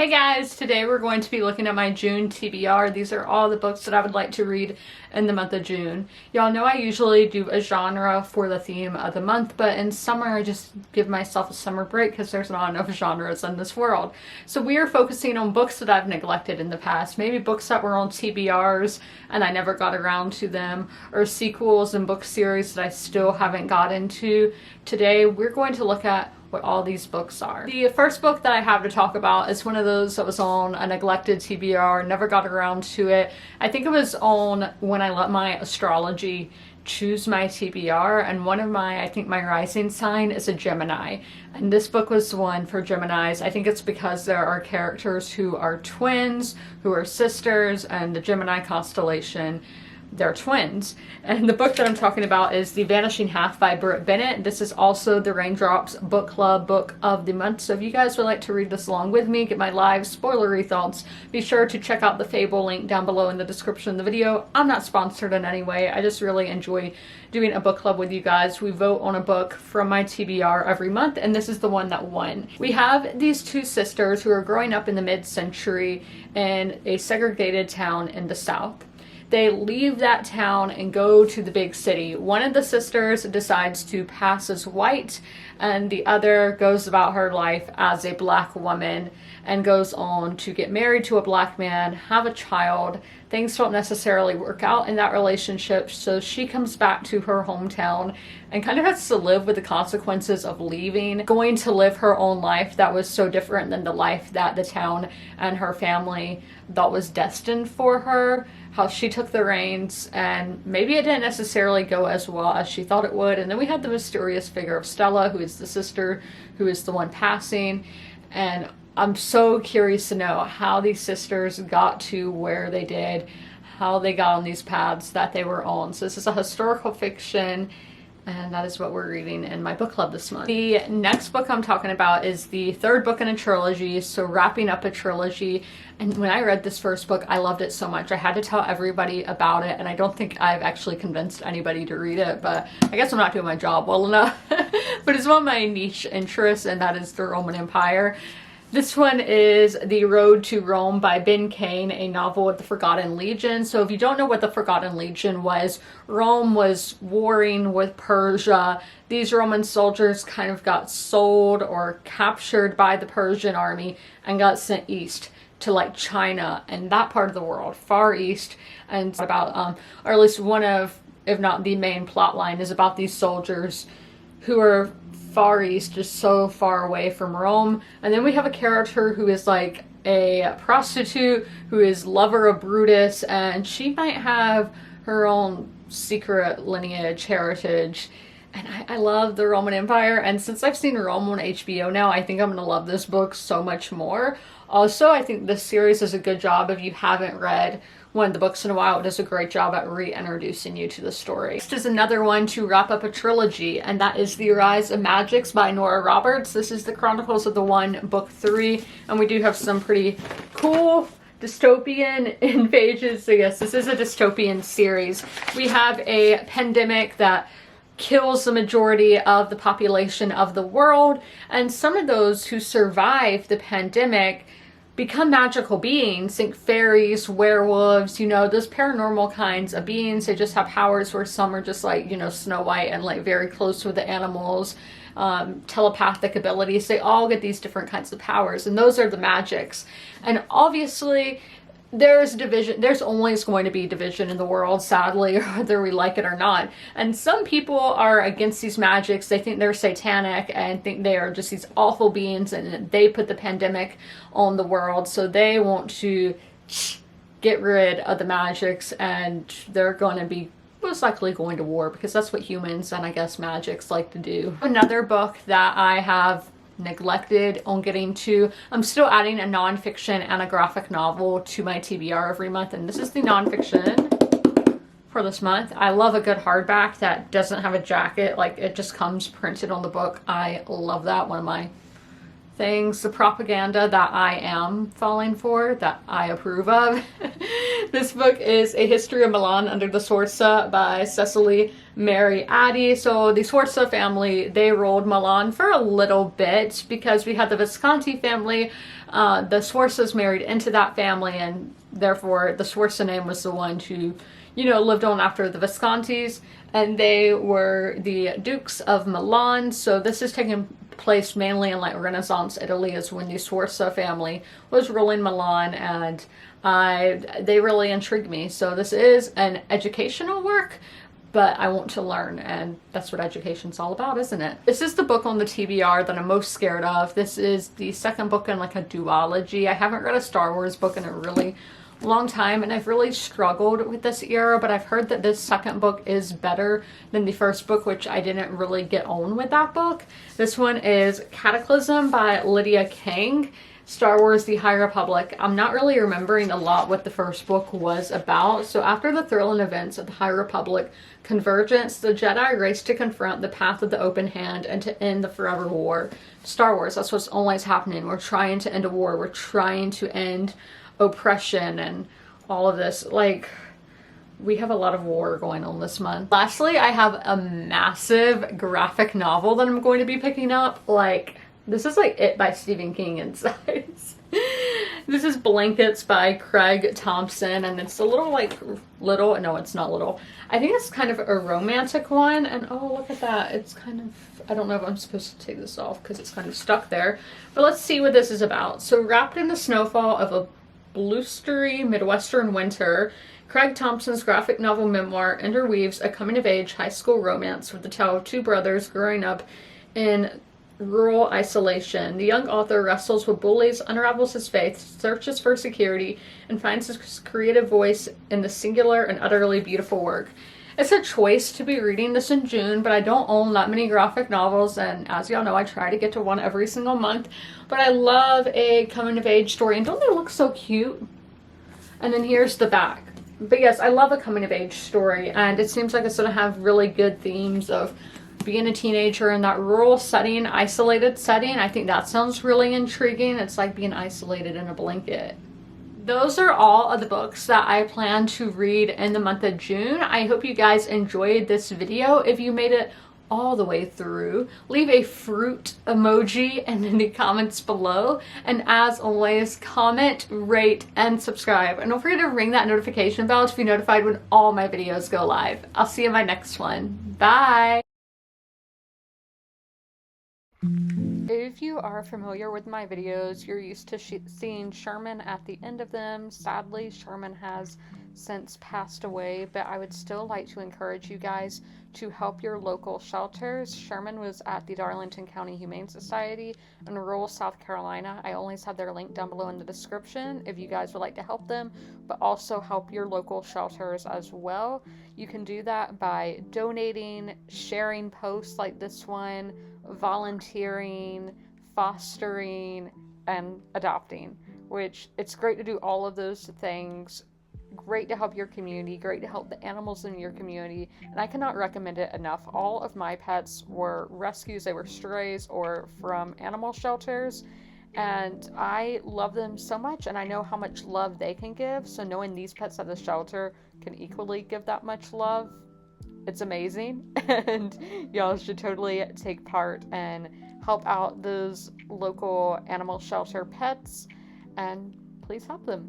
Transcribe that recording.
Hey guys, today we're going to be looking at my June TBR. These are all the books that I would like to read in the month of June. Y'all know I usually do a genre for the theme of the month, but in summer I just give myself a summer break because there's not enough genres in this world. So we are focusing on books that I've neglected in the past, maybe books that were on TBRs and I never got around to them, or sequels and book series that I still haven't got into. Today we're going to look at what all these books are. The first book that I have to talk about is one of those that was on a neglected TBR, never got around to it. I think it was on when I let my astrology choose my TBR, and one of my, I think my rising sign is a Gemini. And this book was one for Geminis. I think it's because there are characters who are twins, who are sisters, and the Gemini constellation, they're twins. And the book that I'm talking about is The Vanishing Half by Britt Bennett. This is also the Raindrops Book Club book of the month. So if you guys would like to read this along with me, get my live spoilery thoughts, be sure to check out the Fable link down below in the description of the video. I'm not sponsored in any way. I just really enjoy doing a book club with you guys. We vote on a book from my TBR every month, and this is the one that won. We have these two sisters who are growing up in the mid-century in a segregated town in the South. They leave that town and go to the big city. One of the sisters decides to pass as white, and the other goes about her life as a black woman and goes on to get married to a black man, have a child. Things don't necessarily work out in that relationship, so she comes back to her hometown and kind of has to live with the consequences of leaving, going to live her own life that was so different than the life that the town and her family thought was destined for her. How she took the reins, and maybe it didn't necessarily go as well as she thought it would. And then we had the mysterious figure of Stella, who is the sister, who is the one passing. And I'm so curious to know how these sisters got to where they did, how they got on these paths that they were on. So this is a historical fiction, and that is what we're reading in my book club this month. The next book I'm talking about is the third book in a trilogy, so wrapping up a trilogy. And when I read this first book, I loved it so much. I had to tell everybody about it, and I don't think I've actually convinced anybody to read it, but I guess I'm not doing my job well enough. But it's one of my niche interests, and that is the Roman Empire. This one is The Road to Rome by Ben Kane, a novel of the Forgotten Legion. So if you don't know what the Forgotten Legion was, Rome was warring with Persia. These Roman soldiers kind of got sold or captured by the Persian army and got sent east to like China and that part of the world, Far East. And about, or at least one of, if not the main plot line, is about these soldiers who are Far East, just so far away from Rome. And then we have a character who is like a prostitute who is lover of Brutus, and she might have her own secret lineage, heritage. And I love the Roman Empire, and since I've seen Rome on HBO now, I think I'm gonna love this book so much more. Also, I think this series does a good job. If you haven't read one of the books in a while, it does a great job at reintroducing you to the story. Next is another one to wrap up a trilogy, and that is The Rise of Magicks by Nora Roberts. This is the Chronicles of the One, Book 3, and we do have some pretty cool dystopian invasions. So yes, this is a dystopian series. We have a pandemic that kills the majority of the population of the world, and some of those who survive the pandemic become magical beings. Think fairies, werewolves, you know, those paranormal kinds of beings. They just have powers where some are just like, you know, Snow White and like very close with the animals, telepathic abilities. They all get these different kinds of powers, and those are the magics. And obviously there's division. There's always going to be division in the world, sadly, whether we like it or not. And some people are against these magics. They think they're satanic and think they are just these awful beings, and they put the pandemic on the world. So they want to get rid of the magics, and they're going to be most likely going to war, because that's what humans and I guess magics like to do. Another book that I have neglected on getting to, I'm still adding a nonfiction and a graphic novel to my TBR every month, and this is the nonfiction for this month. I love a good hardback that doesn't have a jacket, like it just comes printed on the book. I love that. One of my things, the propaganda that I am falling for, that I approve of. This book is A History of Milan under the Sforza by Cecily Mary Addy. So the Sforza family, they ruled Milan for a little bit because we had the Visconti family The Sforzas married into that family, and therefore the Sforza name was the one who, you know, lived on after the Viscontis, and they were the Dukes of Milan. So this is taking place mainly in like Renaissance Italy, is when the Sforza family was ruling Milan, and they really intrigue me. So this is an educational work, but I want to learn, and that's what education's all about, isn't it? This is the book on the TBR that I'm most scared of. This is the second book in like a duology. I haven't read a Star Wars book in a really long time, and I've really struggled with this era, but I've heard that this second book is better than the first book, which I didn't really get on with that book. This one is Cataclysm by Lydia Kang. Star Wars The High Republic. I'm not really remembering a lot what the first book was about. So after the thrill and events of the High Republic convergence, the Jedi race to confront the path of the open hand and to end the forever war. Star Wars, that's what's always happening. We're trying to end a war. We're trying to end oppression and all of this. Like, we have a lot of war going on this month. Lastly, I have a massive graphic novel that I'm going to be picking up. Like, this is like It by Stephen King in size. This is Blankets by Craig Thompson, and it's a little no, it's not little. I think it's kind of a romantic one, and oh, look at that. It's kind of, I don't know if I'm supposed to take this off because it's kind of stuck there, but let's see what this is about. So wrapped in the snowfall of a blustery Midwestern winter, Craig Thompson's graphic novel memoir interweaves a coming-of-age high school romance with the tale of two brothers growing up in rural isolation. The young author wrestles with bullies, unravels his faith, searches for security, and finds his creative voice in the singular and utterly beautiful work. It's a choice to be reading this in June, but I don't own that many graphic novels, and as y'all know, I try to get to one every single month. But I love a coming-of-age story, and don't they look so cute? And then here's the back. But yes, I love a coming-of-age story, and it seems like it's going to have really good themes of being a teenager in that rural setting, isolated setting. I think that sounds really intriguing. It's like being isolated in a blanket. Those are all of the books that I plan to read in the month of June. I hope you guys enjoyed this video. If you made it all the way through, leave a fruit emoji in the comments below. And as always, comment, rate, and subscribe. And don't forget to ring that notification bell to be notified when all my videos go live. I'll see you in my next one. Bye! If you are familiar with my videos, you're used to seeing Sherman at the end of them. Sadly, Sherman has since passed away, but I would still like to encourage you guys to help your local shelters. Sherman was at the Darlington County Humane Society in rural South Carolina. I always have their link down below in the description if you guys would like to help them, but also help your local shelters as well. You can do that by donating, sharing posts like this one, volunteering, fostering, and adopting, which it's great to do all of those things. Great to help your community, great to help the animals in your community, and I cannot recommend it enough. All of my pets were rescues, they were strays or from animal shelters, and I love them so much, and I know how much love they can give, so knowing these pets at the shelter can equally give that much love, it's amazing. And y'all should totally take part and help out those local animal shelter pets, and please help them.